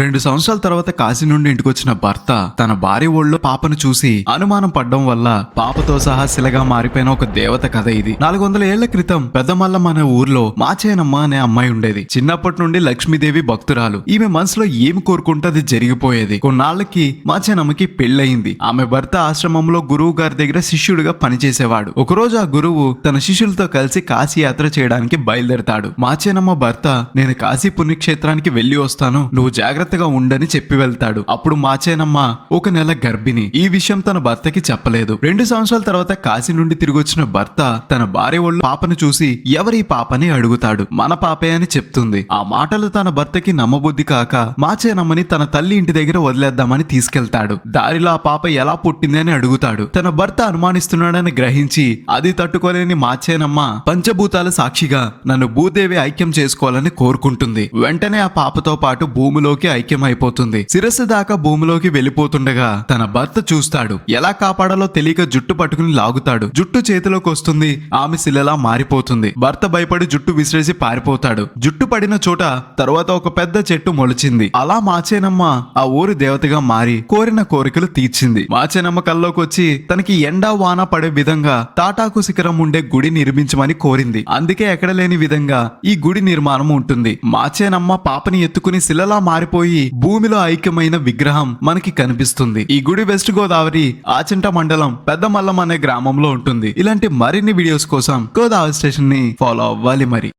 2 సంవత్సరాల తర్వాత కాశీ నుండి ఇంటికొచ్చిన భర్త తన భార్య ఒళ్ళో పాపను చూసి అనుమానం పడ్డం వల్ల పాపతో సహా శిలగా మారిపోయిన ఒక దేవత కథ ఇది. 400 ఏళ్ల క్రితం పెద్దమల్లమ్మ అనే ఊర్లో మాచేనమ్మ అనే అమ్మాయి ఉండేది. చిన్నప్పటి నుండి లక్ష్మీదేవి భక్తురాలు. ఈమె మనసులో ఏమి కోరుకుంటే అది జరిగిపోయేది. కొన్నాళ్లకి మాచేనమ్మకి పెళ్లయింది. ఆమె భర్త ఆశ్రమంలో గురువు గారి దగ్గర శిష్యుడిగా పనిచేసేవాడు. ఒకరోజు ఆ గురువు తన శిష్యులతో కలిసి కాశీ యాత్ర చేయడానికి బయలుదేరతాడు. మాచేనమ్మ భర్త, నేను కాశీ పుణ్యక్షేత్రానికి వెళ్లి వస్తాను, నువ్వు జాగ్రత్తగా ఉండని చెప్పి వెళ్తాడు. అప్పుడు మాచేనమ్మ 1 నెల గర్భిణి. ఈ విషయం తన భర్తకి చెప్పలేదు. 2 సంవత్సరాల తర్వాత కాశీ నుండి తిరిగి వచ్చిన భర్త తన భార్య ఒళ్ళు పాపను చూసి ఎవరి పాపని అడుగుతాడు. మన పాపే అని చెప్తుంది. ఆ మాటలు తన భర్తకి నమ్మబుద్ధి కాక మాచేనమ్మని తన తల్లి ఇంటి దగ్గర వదిలేద్దామని తీసుకెళ్తాడు. దారిలో ఆ పాప ఎలా పుట్టింది అని అడుగుతాడు. తన భర్త అనుమానిస్తున్నాడని గ్రహించి అది తట్టుకోలేని మాచేనమ్మ పంచభూతాల సాక్షిగా నన్ను భూదేవి ఐక్యం చేసుకోవాలని కోరుకుంటుంది. వెంటనే ఆ పాపతో పాటు భూమిలోకి ఐక్యమైపోతుంది. శిరస్సు దాకా భూమిలోకి వెళ్ళిపోతుండగా తన భర్త చూస్తాడు. ఎలా కాపాడాలో తెలియక జుట్టు పట్టుకుని లాగుతాడు. జుట్టు చేతిలోకి వస్తుంది. ఆమె శిలలా మారిపోతుంది. భర్త భయపడి జుట్టు విసిరేసి పారిపోతాడు. జుట్టు పడిన చోట తరువాత ఒక పెద్ద చెట్టు మొలిచింది. అలా మాచేనమ్మ ఆ ఊరి దేవతగా మారి కోరిన కోరికలు తీర్చింది. మాచేనమ్మ కల్లోకి వచ్చి తనకి ఎండా వాన పడే విధంగా తాటాకు శిఖరం ఉండే గుడి నిర్మించమని కోరింది. అందుకే ఎక్కడ లేని విధంగా ఈ గుడి నిర్మాణం ఉంటుంది. మాచేనమ్మ పాపని ఎత్తుకుని శిలలా మారిపోయి భూమిలో ఐక్యమైన విగ్రహం మనకి కనిపిస్తుంది. ఈ గుడి వెస్ట్ గోదావరి ఆచంట మండలం పెద్దమల్లం అనే గ్రామంలో ఉంటుంది. ఇలాంటి మరిన్ని వీడియోస్ కోసం గోదావరి స్టేషన్ ని ఫాలో అవ్వాలి మరి.